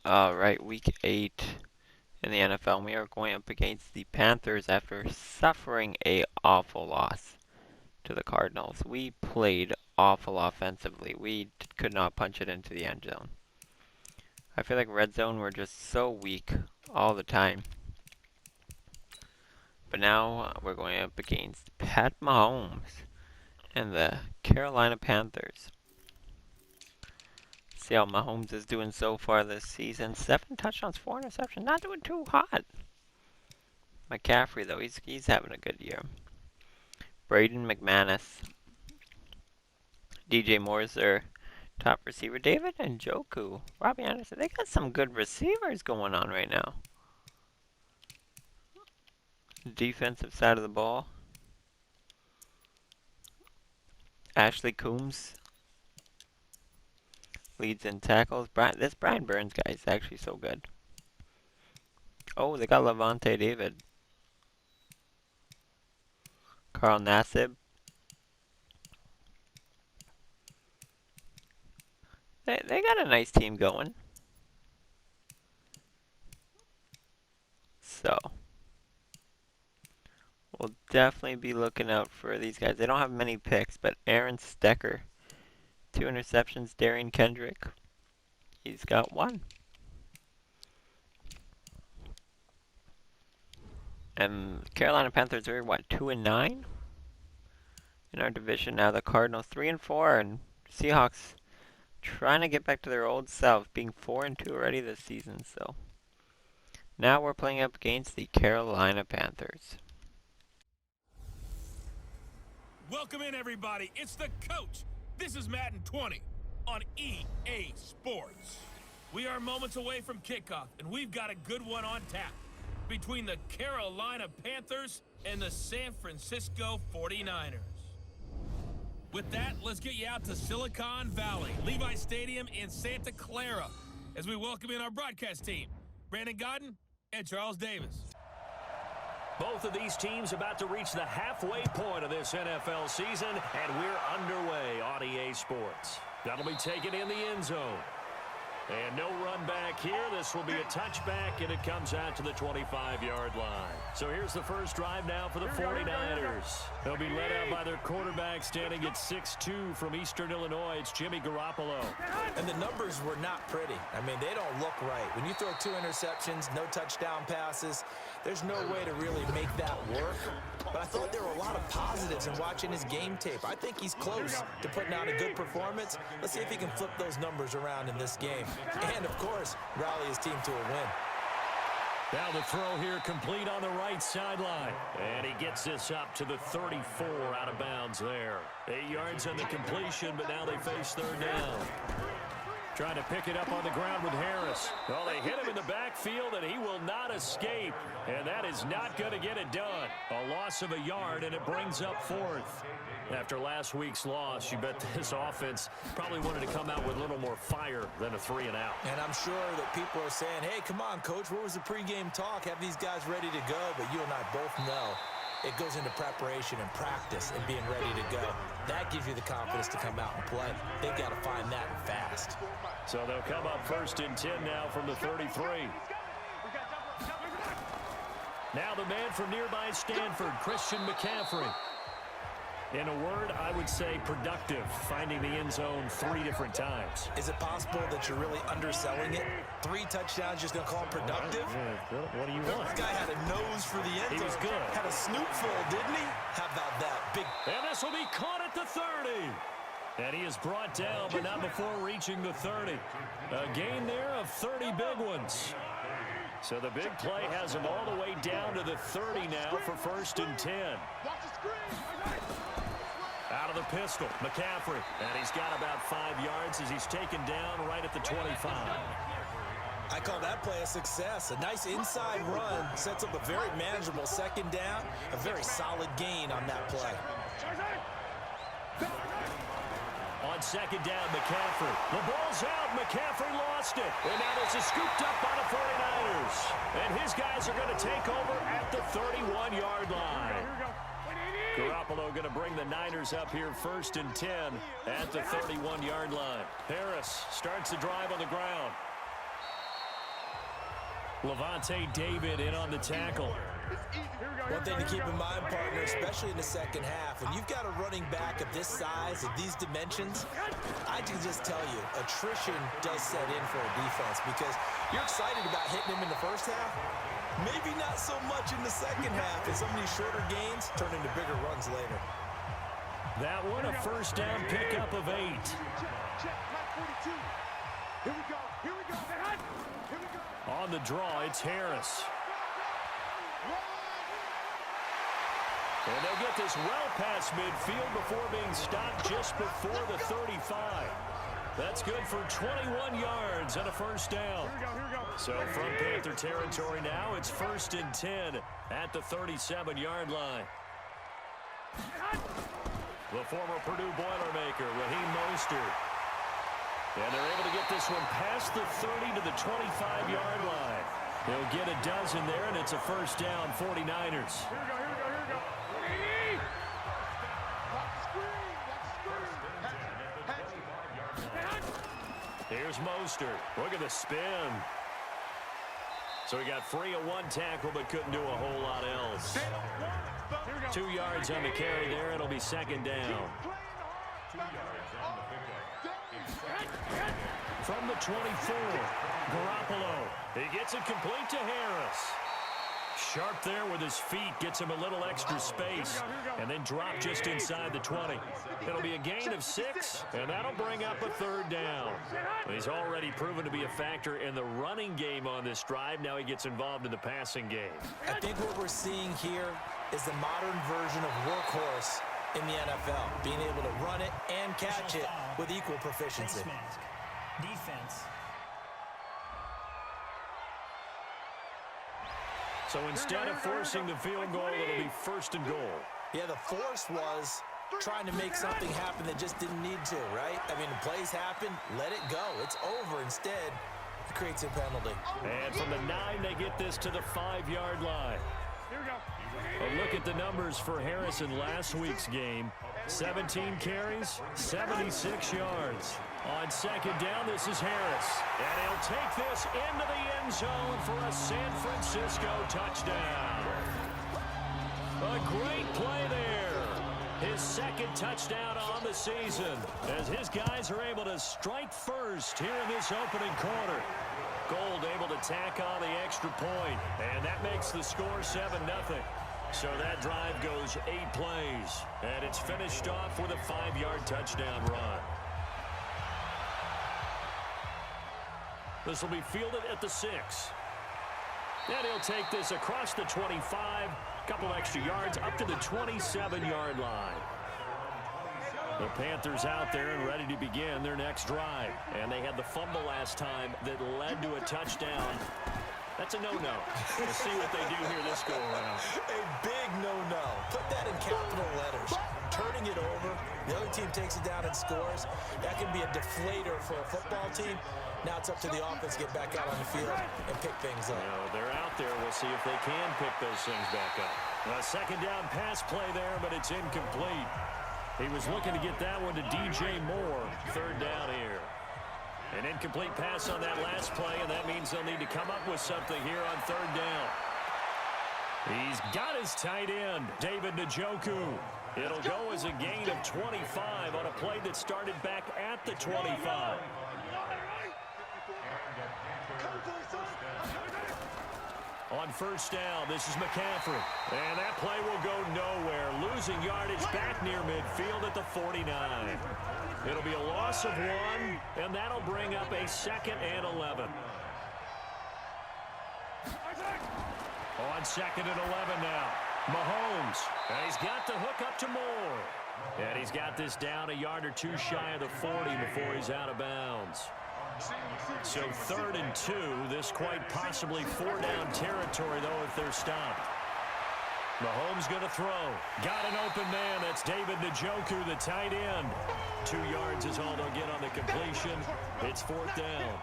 Alright, week 8 in the NFL. We are going up against the Panthers after suffering a awful loss to the Cardinals. We played awful offensively. We could not punch it into the end zone. I feel like red zone we're just so weak all the time. But now we're going up against Pat Mahomes and the Carolina Panthers. See how Mahomes is doing so far this season. 7 touchdowns, 4 interceptions. Not doing too hot. McCaffrey, though, he's having a good year. Braden McManus. DJ Moore's their top receiver. David Njoku. Robbie Anderson. They got some good receivers going on right now. Defensive side of the ball. Ashley Coombs leads in tackles. This Brian Burns guy is actually so good. Oh, they got Levante David. Carl Nassib. They got a nice team going. So, we'll definitely be looking out for these guys. They don't have many picks, but Aaron Stecker. 2 interceptions. Darian Kendrick. He's got 1. And Carolina Panthers are, what, 2-9? In our division now. The Cardinals 3-4, and Seahawks trying to get back to their old self, being 4-2 already this season. So now we're playing up against the Carolina Panthers. Welcome in, everybody. It's the coach. This is Madden 20 on EA Sports. We are moments away from kickoff, and we've got a good one on tap between the Carolina Panthers and the San Francisco 49ers. With that, let's get you out to Silicon Valley, Levi Stadium in Santa Clara, as we welcome in our broadcast team, Brandon Godden and Charles Davis. Both of these teams about to reach the halfway point of this NFL season, and we're underway on EA Sports. That'll be taken in the end zone. And no run back here. This will be a touchback, and it comes out to the 25-yard line. So here's the first drive now for the 49ers. They'll be led out by their quarterback standing at 6'2" from Eastern Illinois. It's Jimmy Garoppolo. And the numbers were not pretty. I mean, they don't look right. When you throw 2 interceptions, no touchdown passes, there's no way to really make that work. But I thought there were a lot of positives in watching his game tape. I think he's close to putting out a good performance. Let's see if he can flip those numbers around in this game. And, of course, rally his team to a win. Now the throw here complete on the right sideline. And he gets this up to the 34 out of bounds there. 8 yards on the completion, but now they face third down. Trying to pick it up on the ground with Harris. Well, they hit him in the backfield, and he will not escape. And that is not going to get it done. A loss of a yard, and it brings up 4th. After last week's loss, you bet this offense probably wanted to come out with a little more fire than a 3-and-out. And I'm sure that people are saying, hey, come on, Coach, where was the pregame talk? Have these guys ready to go? But you and I both know it goes into preparation and practice and being ready to go. That gives you the confidence to come out and play. They've got to find that fast. So they'll come up 1st and 10 now from the 33. Now the man from nearby Stanford, Christian McCaffrey. In a word, I would say productive, finding the end zone 3 different times. Is it possible that you're really underselling it? 3 touchdowns, just going to call him productive? Yeah, what do you want? This guy had a nose for the end zone. He was good. Had a snootful, didn't he? How about that? Big. And this will be caught at the 30. And he is brought down, but not before reaching the 30. A gain there of 30 big ones. So the big play has him all the way down to the 30 now for 1st and 10. Out of the pistol, McCaffrey. And he's got about 5 yards as he's taken down right at the 25. I call that play a success. A nice inside run sets up a very manageable 2nd down. A very solid gain on that play. On 2nd down, McCaffrey. The ball's out. McCaffrey lost it. And now this is scooped up by the 49ers. And his guys are going to take over at the 31-yard line. Garoppolo going to bring the Niners up here 1st and 10 at the 31-yard line. Harris starts the drive on the ground. Levante David in on the tackle. One thing to keep in mind, partner, especially in the second half, when you've got a running back of this size, of these dimensions, I can just tell you, attrition does set in for a defense because you're excited about hitting him in the first half. Maybe not so much in the second half, and some of these shorter gains turn into bigger runs later. That one a first down pickup of 8. Here we go. Here we go. Here we go. On the draw, it's Harris. And they'll get this well past midfield before being stopped just before the 35. That's good for 21 yards and a first down. Here we go. So from Panther territory now, it's 1st and 10 at the 37-yard line. The former Purdue Boilermaker, Raheem Mostert. And they're able to get this one past the 30 to the 25-yard line. They'll get a dozen there, and it's a first down, 49ers. Here we go. Here's Mostert. Look at the spin. So he got free of one tackle, but couldn't do a whole lot else. 2 yards on the carry there. It'll be second down. From the 24, Garoppolo. He gets it complete to Harris. Sharp there with his feet, gets him a little extra space, and then drop just inside the 20. It'll be a gain of 6, and that'll bring up a third down. He's already proven to be a factor in the running game on this drive. Now he gets involved in the passing game. I think what we're seeing here is the modern version of workhorse in the NFL, being able to run it and catch it with equal proficiency. Defense. So instead of forcing the field goal, it'll be 1st and goal. Yeah, the force was trying to make something happen that just didn't need to, right? I mean, the plays happen, let it go. It's over. Instead, it creates a penalty. And from the 9, they get this to the 5-yard line. Here we go. A look at the numbers for Harris in last week's game. 17 carries, 76 yards. On second down, this is Harris. And he'll take this into the end zone for a San Francisco touchdown. A great play there. His second touchdown on the season as his guys are able to strike first here in this opening quarter. Gold able to tack on the extra point, and that makes the score 7-0. So that drive goes 8 plays, and it's finished off with a 5-yard touchdown run. This will be fielded at the 6. And he'll take this across the 25, couple extra yards up to the 27-yard line. The Panthers out there and ready to begin their next drive. And they had the fumble last time that led to a touchdown. That's a no-no. We'll see what they do here this go-around. A big no-no. Put that in capital letters. Turning it over, the other team takes it down and scores. That can be a deflator for a football team. Now it's up to the offense to get back out on the field and pick things up. They're out there. We'll see if they can pick those things back up. A second down pass play there, but it's incomplete. He was looking to get that one to DJ Moore. Third down here. An incomplete pass on that last play, and that means they'll need to come up with something here on third down. He's got his tight end, David Njoku. It'll go as a gain of 25 on a play that started back at the 25. On first down, this is McCaffrey. And that play will go nowhere. Losing yardage back near midfield at the 49. It'll be a loss of 1, and that'll bring up a 2nd and 11. On 2nd and 11 now. Mahomes. And he's got the hook up to Moore. And he's got this down a yard or 2 shy of the 40 before he's out of bounds. So 3rd and 2, this quite possibly 4-down territory, though, if they're stopped. Mahomes going to throw. Got an open man. That's David Njoku, the tight end. 2 yards is all they'll get on the completion. It's 4th down.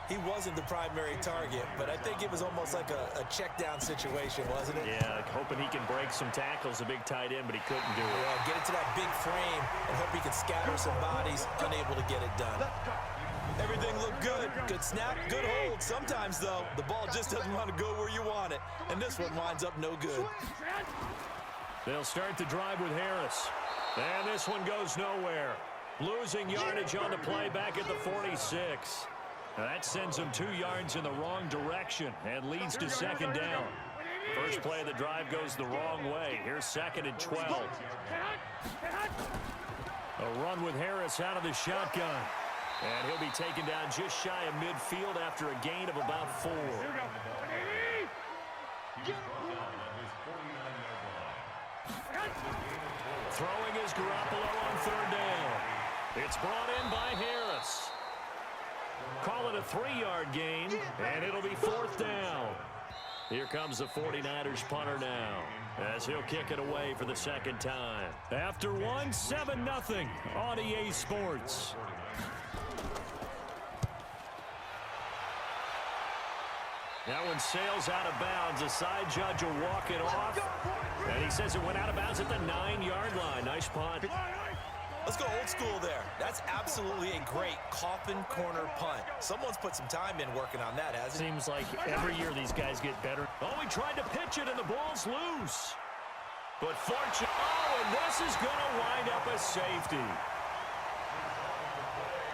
He wasn't the primary target, but I think it was almost like a check-down situation, wasn't it? Yeah, hoping he can break some tackles, a big tight end, but he couldn't do it. Yeah, get it to that big frame and hope he can scatter some bodies, unable to get it done. Everything looked good. Good snap, good hold. Sometimes, though, the ball just doesn't want to go where you want it. And this one winds up no good. They'll start the drive with Harris. And this one goes nowhere. Losing yardage on the play back at the 46. That sends them 2 yards in the wrong direction and leads to second down. First play of the drive goes the wrong way. Here's 2nd and 12. A run with Harris out of the shotgun. And he'll be taken down just shy of midfield after a gain of about 4. Throwing is Garoppolo on 3rd down. It's brought in by Harris. Call it a 3-yard gain, and it'll be 4th down. Here comes the 49ers punter now, as he'll kick it away for the 2nd time. After one, 7-0 on EA Sports. That one sails out of bounds. The side judge will walk it off. And he says it went out of bounds at the 9-yard line. Nice punt. Let's go old school there. That's absolutely a great coffin corner punt. Someone's put some time in working on that, hasn't he? Seems like every year these guys get better. Oh, he tried to pitch it, and the ball's loose. But fortunately, and this is going to wind up a safety.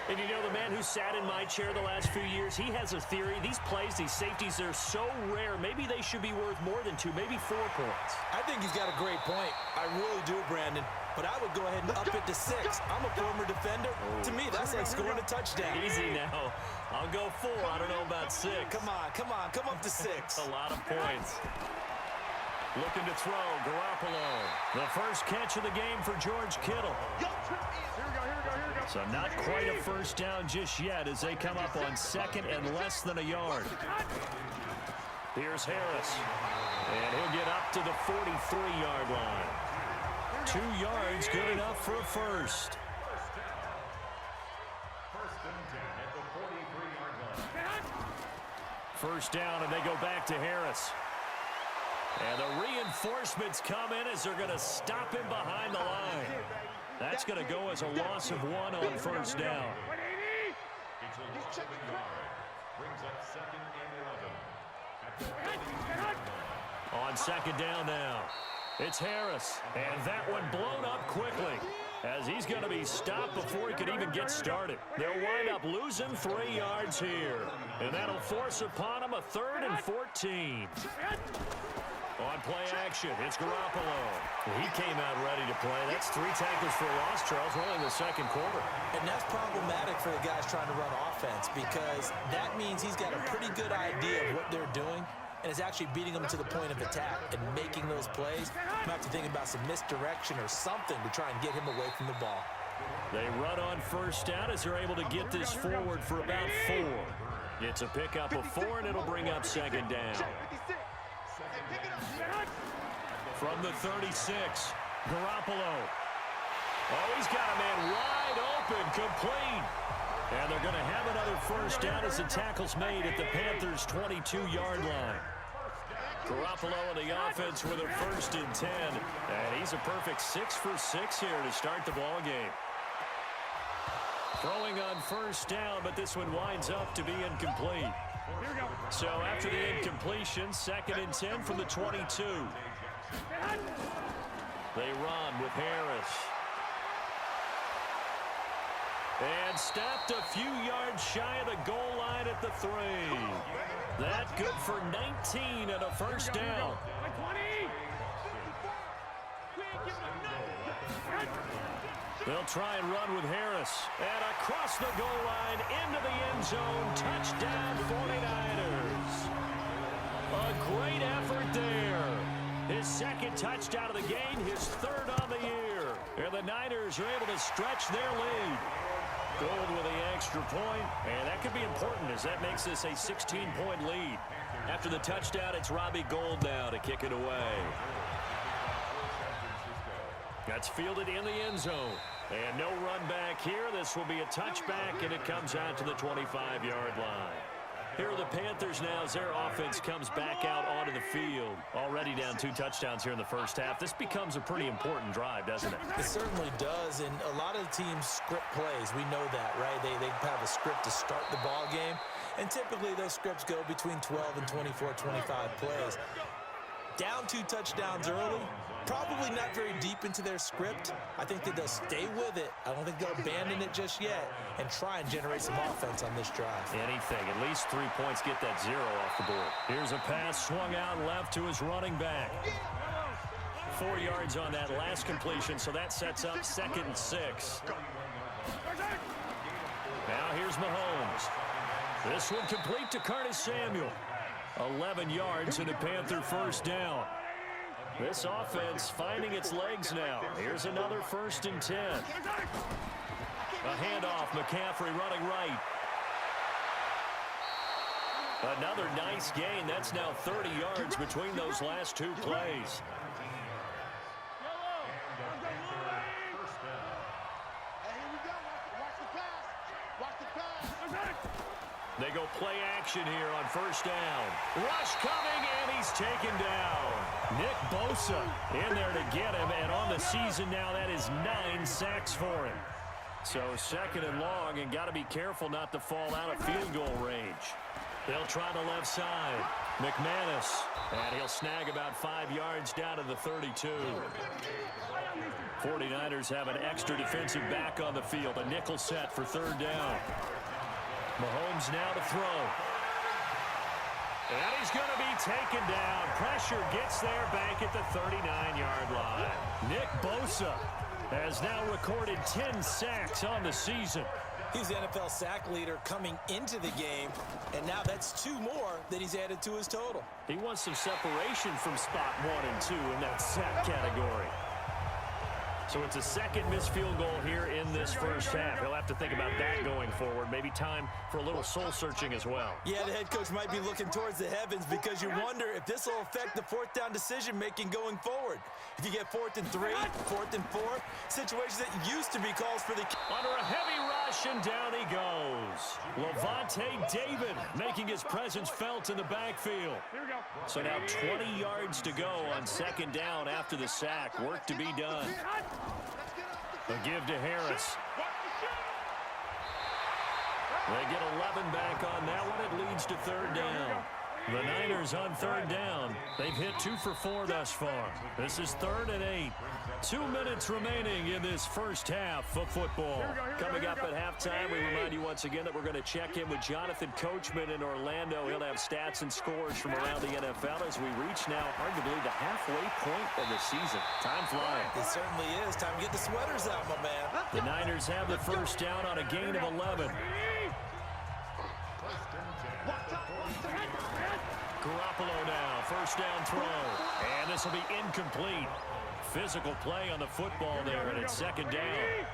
And you know, the man who sat in my chair the last few years, he has a theory. These plays, these safeties, they're so rare. Maybe they should be worth more than 2, maybe 4 points. I think he's got a great point. I really do, Brandon. But I would go ahead and up it to 6. I'm a former defender. To me, that's like scoring a touchdown. Easy now. I'll go 4. I don't know about 6. Come on. Come up to 6. A lot of points. Looking to throw, Garoppolo. The first catch of the game for George Kittle. So not quite a first down just yet as they come up on 2nd and less than a yard. Here's Harris. And he'll get up to the 43-yard line. 2 yards, good enough for a first. First down, and they go back to Harris. And the reinforcements come in as they're going to stop him behind the line. That's going to go as a loss of 1 on first down. On 2nd down now, it's Harris. And that one blown up quickly as he's going to be stopped before he could even get started. They'll wind up losing 3 yards here. And that'll force upon him a 3rd and 14. On play action, it's Garoppolo. He came out ready to play. That's 3 tackles for a loss, Charles. We're only in the 2nd quarter. And that's problematic for the guys trying to run offense because that means he's got a pretty good idea of what they're doing and is actually beating them to the point of attack and making those plays. You might have to think about some misdirection or something to try and get him away from the ball. They run on first down as they're able to get this forward for about 4. It's a pickup of 4, and it'll bring up 2nd down. From the 36, Garoppolo. Oh, he's got a man wide open, complete. And they're going to have another first down as the tackle's made at the Panthers' 22-yard line. Garoppolo and the offense with a 1st and 10. And he's a perfect 6 for 6 here to start the ball game. Throwing on first down, but this one winds up to be incomplete. So after the incompletion, 2nd and 10 from the 22. They run with Harris. And stopped a few yards shy of the goal line at the 3. That good for 19 and a first down. They'll try and run with Harris. And across the goal line into the end zone. Touchdown 49ers. A great effort there. His 2nd touchdown of the game, his 3rd on the year. And the Niners are able to stretch their lead. Gold with the extra point, and that could be important as that makes this a 16-point lead. After the touchdown, it's Robbie Gould now to kick it away. That's fielded in the end zone. And no run back here. This will be a touchback, and it comes out to the 25-yard line. Here are the Panthers now as their offense comes back out onto the field. Already down 2 touchdowns here in the first half. This becomes a pretty important drive, doesn't it? It certainly does, and a lot of the teams script plays. We know that, right? They have a script to start the ball game, and typically those scripts go between 12 and 24, 25 plays. Down 2 touchdowns early, probably not very deep into their script. I think that they'll stay with it. I don't think they'll abandon it just yet and try and generate some offense on this drive. Anything. At least 3 points, get that 0 off the board. Here's a pass swung out left to his running back. 4 yards on that last completion, so that sets up 2nd and 6. Now here's Mahomes. This one complete to Curtis Samuel. 11 yards and a Panther first down. This offense finding its legs now. Here's another 1st and 10. A handoff, McCaffrey running right. Another nice gain. That's now 30 yards between those last 2 plays. They go play action here on 1st down. Rush coming, and he's taken down. Nick Bosa in there to get him, and on the season now, that is 9 sacks for him. So 2nd and long, and got to be careful not to fall out of field goal range. They'll try the left side. McManus, and he'll snag about 5 yards down to the 32. 49ers have an extra defensive back on the field. A nickel set for 3rd down. Mahomes now to throw. And he's going to be taken down. Pressure gets there back at the 39-yard line. Nick Bosa has now recorded 10 sacks on the season. He's the NFL sack leader coming into the game, and now that's 2 more that he's added to his total. He wants some separation from spot 1 and 2 in that sack category. So it's a 2nd missed field goal here in this first half. He'll have to think about that going forward. Maybe time for a little soul-searching as well. Yeah, the head coach might be looking towards the heavens because you wonder if this will affect the 4th down decision-making going forward. If you get 4th and 3, 4th and 4, situations that used to be calls for the... Under a heavy rush, and down he goes. Levante David making his presence felt in the backfield. So now 20 yards to go on 2nd down after the sack. Work to be done. A give to Harris. They get 11 back on that one. It leads to 3rd down. The Niners on 3rd down. They've hit 2 for 4 thus far. This is 3rd and 8. 2 minutes remaining in this first half of football. Coming up at halftime, we remind you once again that we're going to check in with Jonathan Coachman in Orlando. He'll have stats and scores from around the NFL as we reach now, hard to believe, the halfway point of the season. Time flying. It certainly is. Time to get the sweaters out, my man. The Niners have the first down on a gain of 11. Garoppolo now, 1st down throw. And this will be incomplete. Physical play on the football there, and it's 2nd down.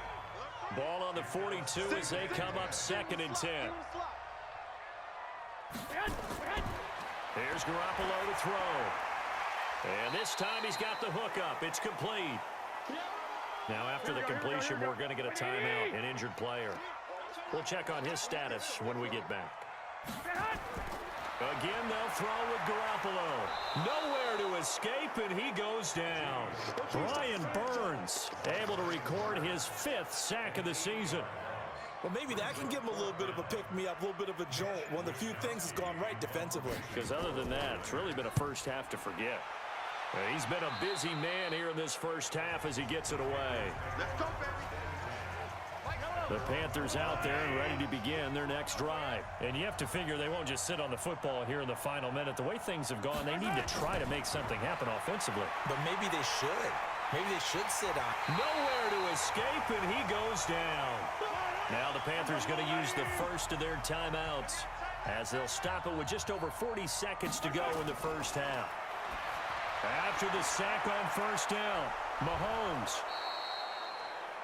Ball on the 42 as they come up 2nd and 10. Here's Garoppolo to throw. And this time he's got the hook up. It's complete. Now after the completion, we're going to get a timeout, an injured player. We'll check on his status when we get back. Again, they'll throw with Garoppolo. Nowhere to escape, and he goes down. Brian Burns able to record his 5th sack of the season. Well, maybe that can give him a little bit of a pick-me-up, a little bit of a jolt. One of the few things that's gone right defensively. Because other than that, it's really been a first half to forget. He's been a busy man here in this first half as he gets it away. Let's go, baby. The Panthers out there and ready to begin their next drive. And you have to figure they won't just sit on the football here in the final minute. The way things have gone, they need to try to make something happen offensively. But maybe they should. Maybe they should sit on. Nowhere to escape, and he goes down. Now the Panthers going to use the first of their timeouts as they'll stop it with just over 40 seconds to go in the first half. After the sack on 1st down, Mahomes.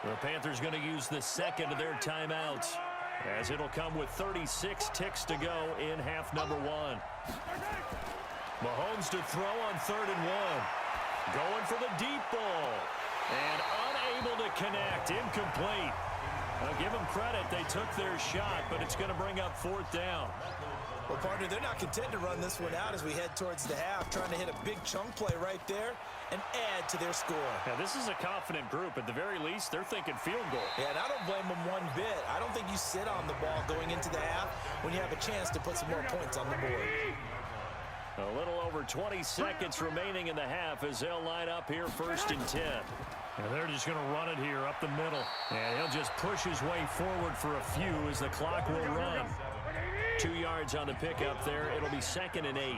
The Panthers going to use the 2nd of their timeouts as it'll come with 36 ticks to go in half number 1. Mahomes to throw on 3rd and 1. Going for the deep ball. And unable to connect. Incomplete. I'll give them credit. They took their shot, but it's going to bring up 4th down. Well, partner, they're not content to run this one out as we head towards the half, trying to hit a big chunk play right there and add to their score. Yeah, this is a confident group. At the very least, they're thinking field goal. Yeah, and I don't blame them one bit. I don't think you sit on the ball going into the half when you have a chance to put some more points on the board. A little over 20 seconds remaining in the half as they'll line up here 1st and 10. And they're just going to run it here up the middle. And he'll just push his way forward for a few as the clock will run. 2 yards on the pickup there. It'll be 2nd and 8.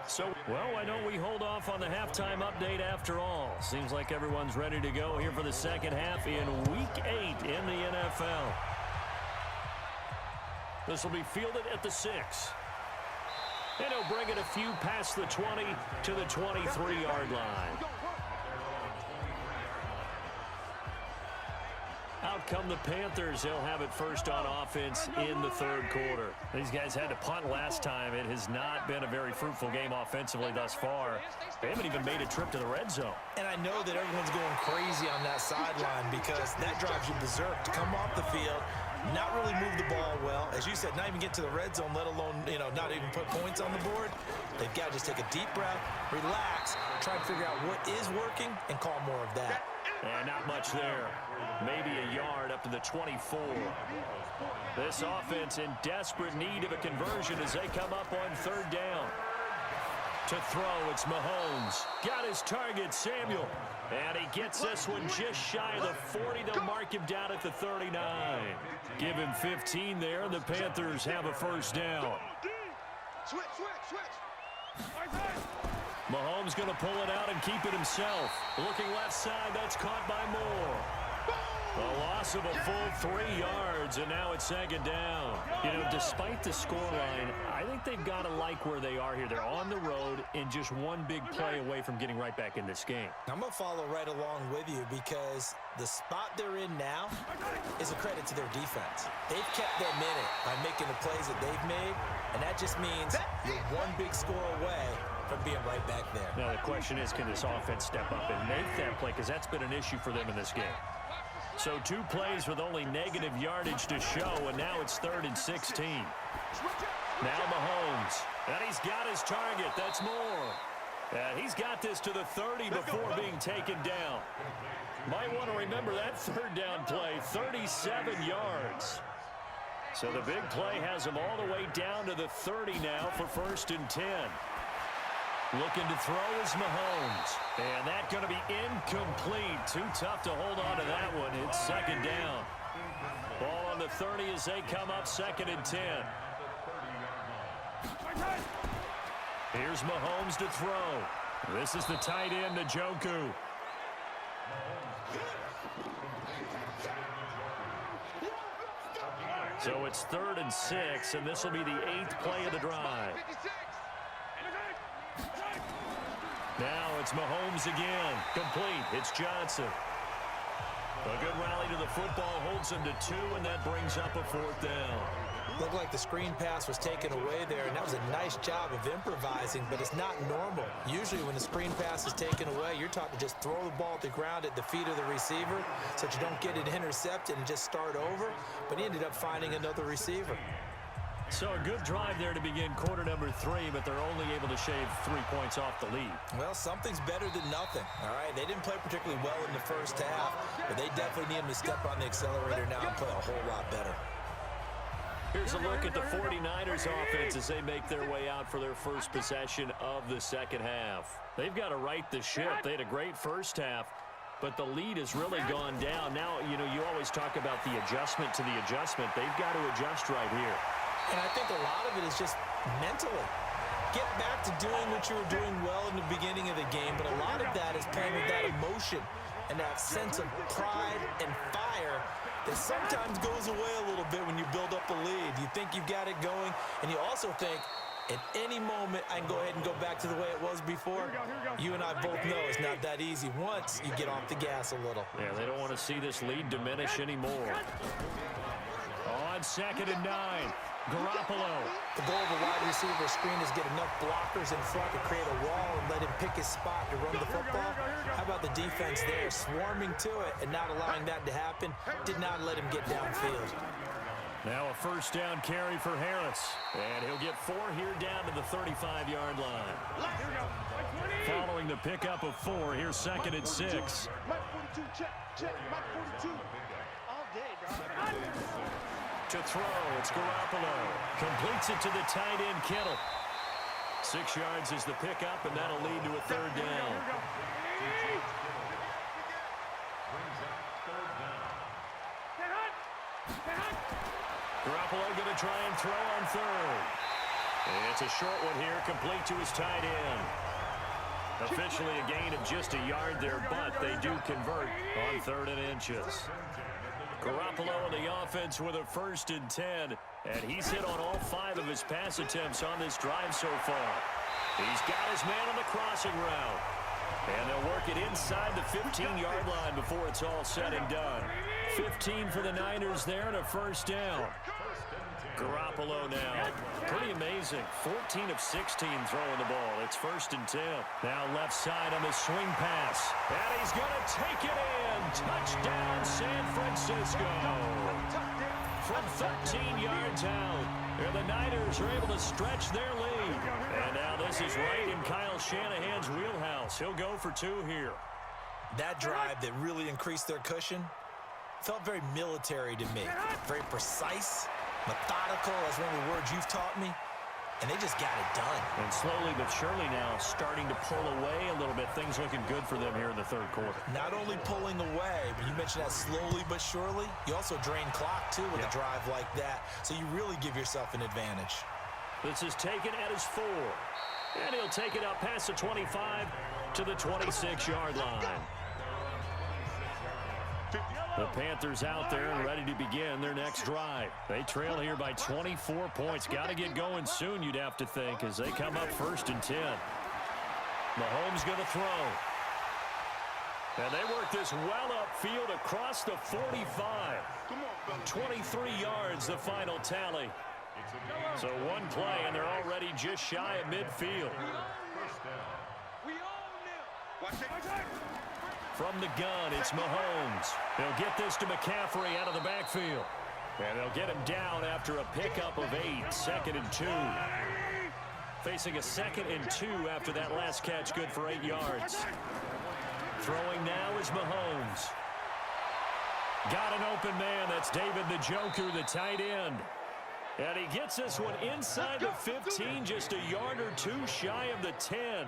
So, well, why don't we hold off on the halftime update after all? Seems like everyone's ready to go here for the second half in Week 8 in the NFL. This will be fielded at the 6. And he'll bring it a few past the 20 to the 23-yard line. Out come the Panthers. They'll have it first on offense in the 3rd quarter. These guys had to punt last time. It has not been a very fruitful game offensively thus far. They haven't even made a trip to the red zone. And I know that everyone's going crazy on that sideline because that drives you berserk to come off the field, not really move the ball well. As you said, not even get to the red zone, let alone, not even put points on the board. They've got to just take a deep breath, relax, try to figure out what is working, and call more of that. And not much there. Maybe a yard up to the 24. This offense in desperate need of a conversion as they come up on 3rd down. To throw, it's Mahomes. Got his target, Samuel. And he gets this one just shy of the 40. They'll mark him down at the 39. Give him 15 there, and the Panthers have a 1st down. Switch, switch, switch. Mahomes going to pull it out and keep it himself. Looking left side, that's caught by Moore. A loss of a full 3 yards, and now it's 2nd down. Despite the scoreline, I think they've got to like where they are here. They're on the road and just one big play away from getting right back in this game. I'm going to follow right along with you because the spot they're in now is a credit to their defense. They've kept them in it by making the plays that they've made, and that just means you're one big score away from being right back there. Now the question is, can this offense step up and make that play? Because that's been an issue for them in this game. So 2 plays with only negative yardage to show, and now it's 3rd and 16. Now Mahomes, and he's got his target. That's Moore. And he's got this to the 30 before being taken down. Might want to remember that 3rd down play, 37 yards. So the big play has him all the way down to the 30 now for 1st and 10. Looking to throw is Mahomes. And that's going to be incomplete. Too tough to hold on to that one. It's 2nd down. Ball on the 30 as they come up 2nd and 10. Here's Mahomes to throw. This is the tight end, Njoku. So it's 3rd and 6, and this will be the 8th play of the drive. Now it's Mahomes again. Complete. It's Johnson. A good rally to the football holds him to 2, and that brings up a 4th down. Looked like the screen pass was taken away there, and that was a nice job of improvising, but it's not normal. Usually when the screen pass is taken away, you're taught to just throw the ball at the ground at the feet of the receiver so that you don't get it intercepted and just start over, but he ended up finding another receiver. So a good drive there to begin quarter number 3, but they're only able to shave 3 points off the lead. Well, something's better than nothing, all right? They didn't play particularly well in the first half, but they definitely need them to step on the accelerator now and play a whole lot better. Here's a look at the 49ers offense as they make their way out for their first possession of the second half. They've got to right the ship. They had a great first half, but the lead has really gone down. Now, you always talk about the adjustment to the adjustment. They've got to adjust right here. And I think a lot of it is just mentally. Get back to doing what you were doing well in the beginning of the game, but a lot of that is playing with that emotion and that sense of pride and fire that sometimes goes away a little bit when you build up a lead. You think you've got it going, and you also think, at any moment, I can go ahead and go back to the way it was before. You and I both know it's not that easy once you get off the gas a little. Yeah, they don't want to see this lead diminish anymore. On 2nd and 9. Garoppolo. The goal of a wide receiver screen is get enough blockers in front to create a wall and let him pick his spot to run the football. How about the defense there, swarming to it and not allowing that to happen? Did not let him get downfield. Now a first down carry for Harris. And he'll get 4 here down to the 35-yard line. Following the pickup of 4, here's 2nd and 6. To throw, it's Garoppolo. Completes it to the tight end, Kittle. 6 yards is the pickup, and that'll lead to a 3rd down. Garoppolo going to try and throw on 3rd. It's a short one here, complete to his tight end. Officially a gain of just a yard there, but they do convert on 3rd and inches. Garoppolo on the offense with a 1st and 10, and he's hit on all 5 of his pass attempts on this drive so far. He's got his man on the crossing route, and they'll work it inside the 15-yard line before it's all said and done. 15 for the Niners there and a 1st down. Garoppolo now. Pretty amazing. 14 of 16 throwing the ball. It's 1st and 10. Now left side on the swing pass. And he's going to take it in. Touchdown, San Francisco. From 13 yards out. And the Niners are able to stretch their lead. And now this is right in Kyle Shanahan's wheelhouse. He'll go for 2 here. That drive that really increased their cushion felt very military to me. Very precise, methodical, as one of the words you've taught me. And they just got it done. And slowly but surely now starting to pull away a little bit. Things looking good for them here in the 3rd quarter. Not only pulling away, but you mentioned that slowly but surely. You also drain clock, too, with a drive like that. So you really give yourself an advantage. This is taken at his 4. And he'll take it up past the 25 to the 26-yard line. The Panthers out there and ready to begin their next drive. They trail here by 24 points. Got to get going soon, you'd have to think, as they come up 1st and 10. Mahomes going to throw. And they work this well upfield across the 45. 23 yards, the final tally. So one play, and they're already just shy of midfield. From the gun, it's Mahomes. They'll get this to McCaffrey out of the backfield. And they'll get him down after a pickup of 8, 2nd and 2. Facing a 2nd and 2 after that last catch, good for 8 yards. Throwing now is Mahomes. Got an open man, that's David Njoku, the tight end. And he gets this one inside the 15, just a yard or 2 shy of the 10.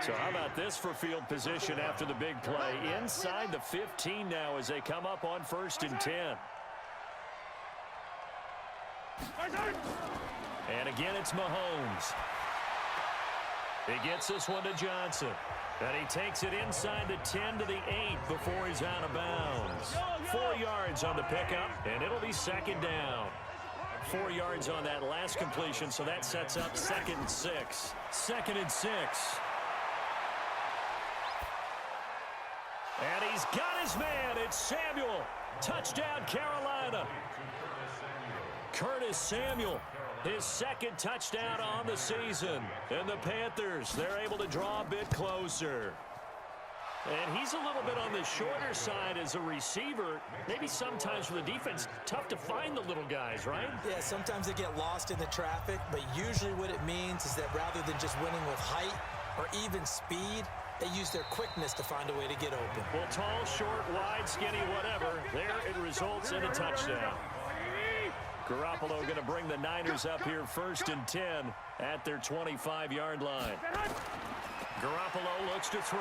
So how about this for field position after the big play? Inside the 15 now as they come up on 1st and 10. And again, it's Mahomes. He gets this one to Johnson. And he takes it inside the 10 to the 8 before he's out of bounds. 4 yards on the pickup, and it'll be 2nd down. 4 yards on that last completion, so that sets up 2nd and 6. 2nd and 6. And he's got his man. It's Samuel. Touchdown, Carolina. Curtis Samuel, his 2nd touchdown on the season. And the Panthers, they're able to draw a bit closer. And he's a little bit on the shorter side as a receiver. Maybe sometimes for the defense, tough to find the little guys, right? Yeah, sometimes they get lost in the traffic, but usually what it means is that rather than just winning with height or even speed, they use their quickness to find a way to get open. Well, tall, short, wide, skinny, whatever. There it results in a touchdown. Garoppolo going to bring the Niners up here 1st and 10 at their 25-yard line. Garoppolo looks to throw.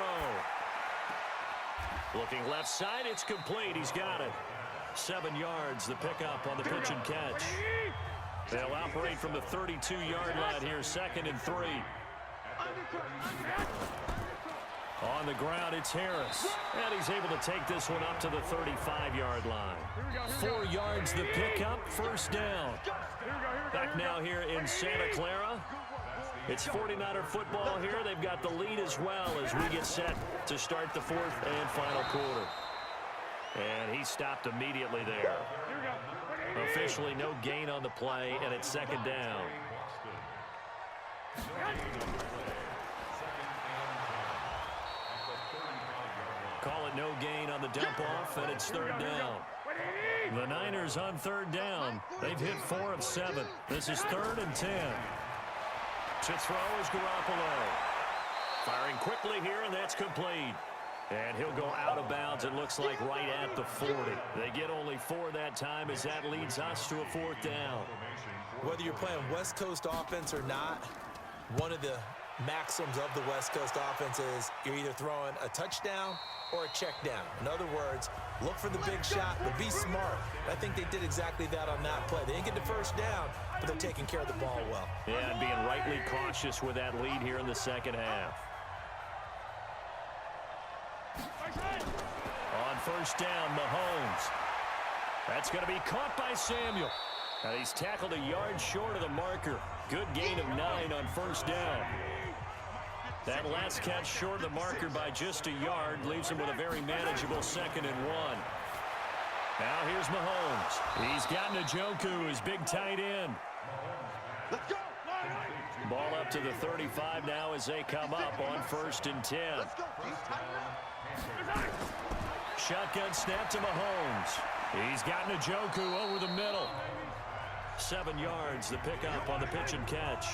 Looking left side, it's complete. He's got it. 7 yards, the pickup on the pitch and catch. They'll operate from the 32-yard line here, 2nd and 3. On the ground, it's Harris. And he's able to take this one up to the 35-yard line. 4 yards the pickup, 1st down. Back now here in Santa Clara. It's 49er football here. They've got the lead as well as we get set to start the 4th and final quarter. And he stopped immediately there. Officially no gain on the play, and it's 2nd down. Call it no gain on the dump off, and it's 3rd down. The Niners on third down. They've hit 4 of 7. This is 3rd and 10. To throw is Garoppolo. Firing quickly here, and that's complete. And he'll go out of bounds, it looks like, right at the 40. They get only 4 that time as that leads us to a 4th down. Whether you're playing West Coast offense or not, one of the maxims of the West Coast offense is you're either throwing a touchdown or a check down. In other words, look for the big shot, but be smart. I think they did exactly that on that play. They didn't get the first down, but they're taking care of the ball well. Yeah, and being rightly cautious with that lead here in the second half. On first down, Mahomes. That's going to be caught by Samuel. And he's tackled a yard short of the marker. Good gain of 9 on first down. That last catch short of the marker by just a yard leaves him with a very manageable 2nd and 1. Now here's Mahomes. He's got Njoku, his big tight end. Let's go. Ball up to the 35 now as they come up on 1st and 10. Let's go. Shotgun snap to Mahomes. He's got Njoku over the middle. 7 yards, the pickup on the pitch and catch.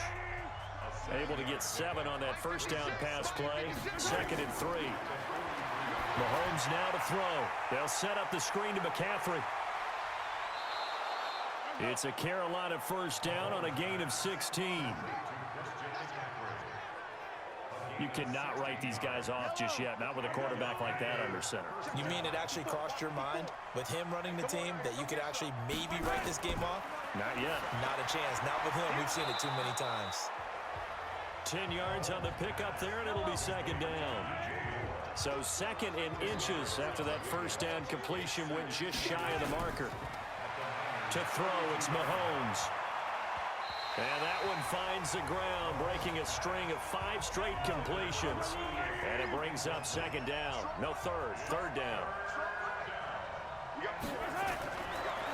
Able to get 7 on that first down pass play. 2nd and 3. Mahomes now to throw. They'll set up the screen to McCaffrey. It's a Carolina first down on a gain of 16. You cannot write these guys off just yet, not with a quarterback like that under center. You mean it actually crossed your mind with him running the team that you could actually maybe write this game off? Not yet. Not a chance. Not with him. We've seen it too many times. 10 yards on the pickup there, and it'll be 2nd down. So 2nd and inches after that first down completion went just shy of the marker. To throw, it's Mahomes. And that one finds the ground, breaking a string of 5 straight completions. And it brings up 2nd down. No, third down.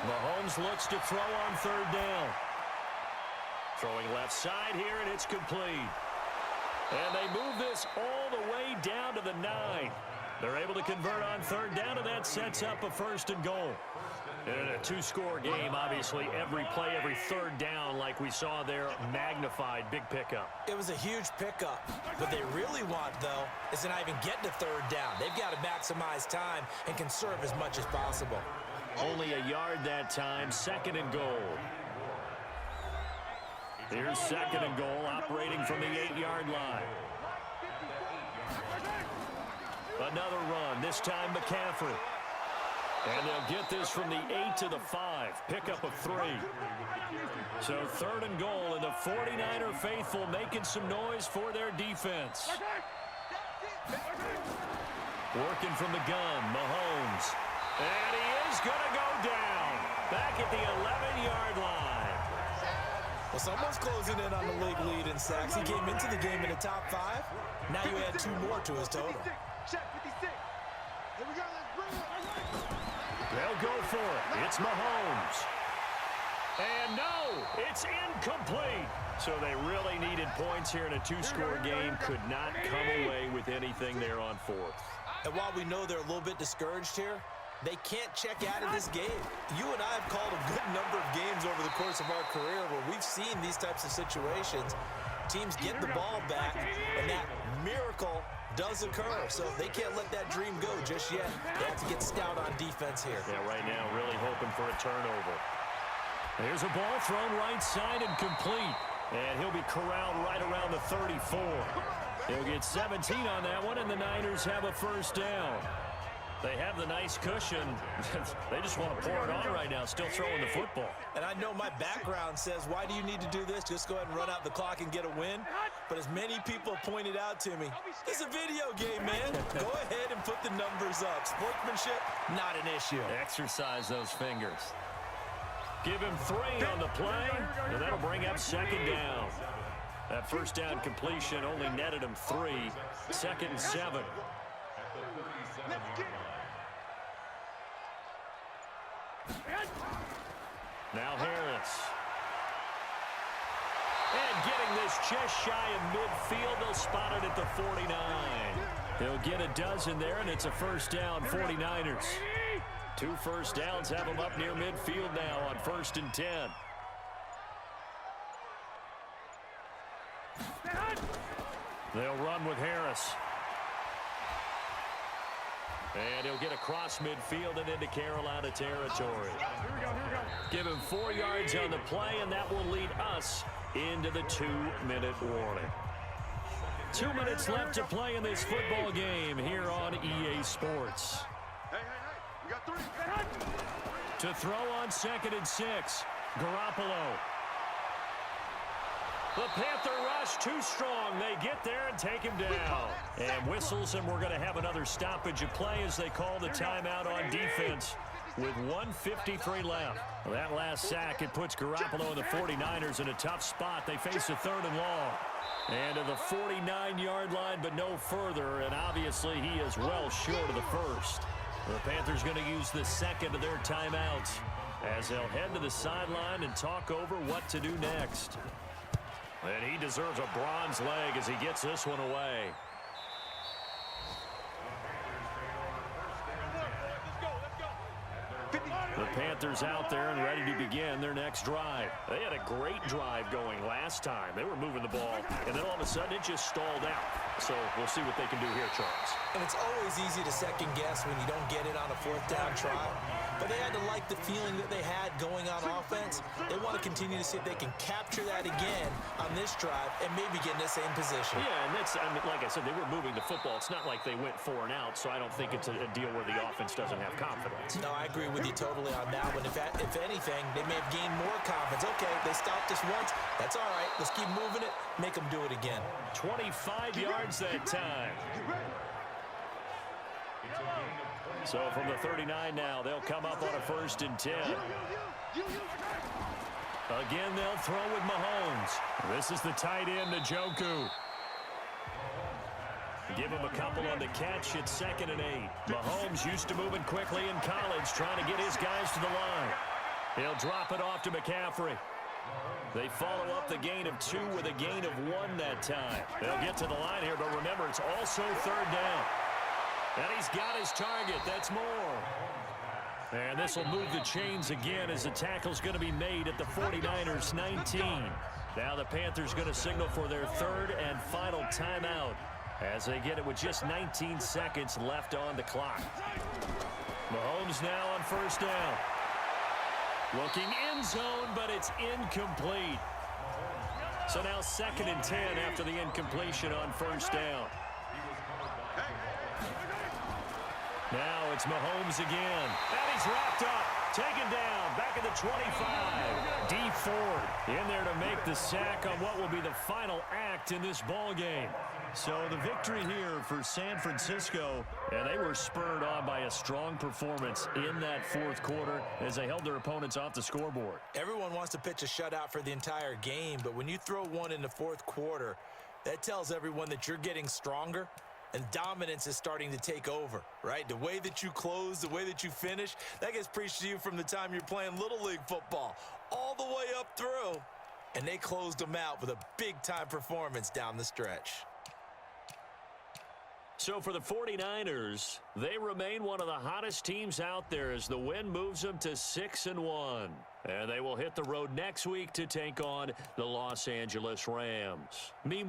Mahomes looks to throw on 3rd down. Throwing left side here, and it's complete. And they move this all the way down to the 9. They're able to convert on 3rd down, and that sets up a 1st and goal. In a 2-score game, obviously, every play, every 3rd down, like we saw there, magnified, big pickup. It was a huge pickup. What they really want, though, is to not even get to 3rd down. They've got to maximize time and conserve as much as possible. Only a yard that time, 2nd and goal. Here's 2nd and goal, operating from the 8-yard line. Another run, this time McCaffrey. And they'll get this from the 8 to the 5. Pickup of 3. So 3rd and goal, and the 49er faithful making some noise for their defense. Working from the gun, Mahomes. And he is going to go down. Back at the 11-yard line. Well, someone's closing in on the league lead in sacks. He came into the game in the top 5. Now you add 2 more to his total. Check 56. Here we go. Let's bring it. They'll go for it. It's Mahomes. And no, it's incomplete. So they really needed points here in a 2-score game. Could not come away with anything there on 4th. And while we know they're a little bit discouraged here, they can't check out of this game. You and I have called a good number of games over the course of our career where we've seen these types of situations. Teams get the ball back, and that miracle does occur. So they can't let that dream go just yet. They have to get stout on defense here. Yeah, right now really hoping for a turnover. Here's a ball thrown right side and complete. And he'll be corralled right around the 34. He'll get 17 on that one, and the Niners have a 1st down. They have the nice cushion. They just want to pour it on right now, still throwing the football. And I know my background says, why do you need to do this? Just go ahead and run out the clock and get a win. But as many people pointed out to me, it's a video game, man. Go ahead and put the numbers up. Sportsmanship, not an issue. Exercise those fingers. Give him 3 on the play, and that'll bring up 2nd down. That 1st down completion only netted him 3. 2nd and 7. Now Harris. And getting this just shy of midfield, they'll spot it at the 49. He'll get a dozen there, and it's a 1st down, 49ers. 2 first downs have them up near midfield now on 1st and 10. They'll run with Harris. And he'll get across midfield and into Carolina territory. Give him 4 yards on the play, and that will lead us into the 2-minute warning. 2 minutes left to play in this football game here on EA Sports. We got 3. To throw on 2nd and 6, Garoppolo. The Panther rush too strong. They get there and take him down. And whistles, and we're going to have another stoppage of play as they call the timeout on defense with 1:53 left. Well, that last sack, it puts Garoppolo and the 49ers in a tough spot. They face a 3rd and long. And to the 49-yard line, but no further. And obviously, he is well short of the first. The Panthers going to use the 2nd of their timeouts as they'll head to the sideline and talk over what to do next. And he deserves a bronze leg as he gets this one away. The Panthers out there and ready to begin their next drive. They had a great drive going last time. They were moving the ball, and then all of a sudden it just stalled out. So we'll see what they can do here, Charles. And it's always easy to second guess when you don't get it on a 4th down try. But they had to like the feeling that they had going on offense. They want to continue to see if they can capture that again on this drive and maybe get in the same position. Yeah, and that's, I mean, like I said, they were moving the football. It's not like they went 4 and out, so I don't think it's a deal where the offense doesn't have confidence. No, I agree with you totally on that one. If anything, they may have gained more confidence. Okay, they stopped us once. That's all right. Let's keep moving it. Make them do it again. 25 yards that time. So from the 39 now, they'll come up on a 1st and 10. Again, they'll throw with Mahomes. This is the tight end, Njoku. Give him a couple on the catch. It's 2nd and 8. Mahomes used to moving quickly in college, trying to get his guys to the line. He'll drop it off to McCaffrey. They follow up the gain of 2 with a gain of 1 that time. They'll get to the line here, but remember, it's also 3rd down. And he's got his target. That's more. And this will move the chains again as the tackle's going to be made at the 49ers 19. Now the Panthers going to signal for their 3rd and final timeout as they get it with just 19 seconds left on the clock. Mahomes now on 1st down. Looking end zone, but it's incomplete. So now 2nd and 10 after the incompletion on 1st down. Now it's Mahomes again. And he's wrapped up. Taken down. Back at the 25. D Ford in there to make the sack on what will be the final act in this ball game. So the victory here for San Francisco, and they were spurred on by a strong performance in that 4th quarter as they held their opponents off the scoreboard. Everyone wants to pitch a shutout for the entire game, but when you throw one in the 4th quarter, that tells everyone that you're getting stronger and dominance is starting to take over, right? The way that you close, the way that you finish, that gets preached to you from the time you're playing Little League football all the way up through. And they closed them out with a big-time performance down the stretch. So for the 49ers, they remain one of the hottest teams out there as the win moves them to 6-1. And they will hit the road next week to take on the Los Angeles Rams. Meanwhile,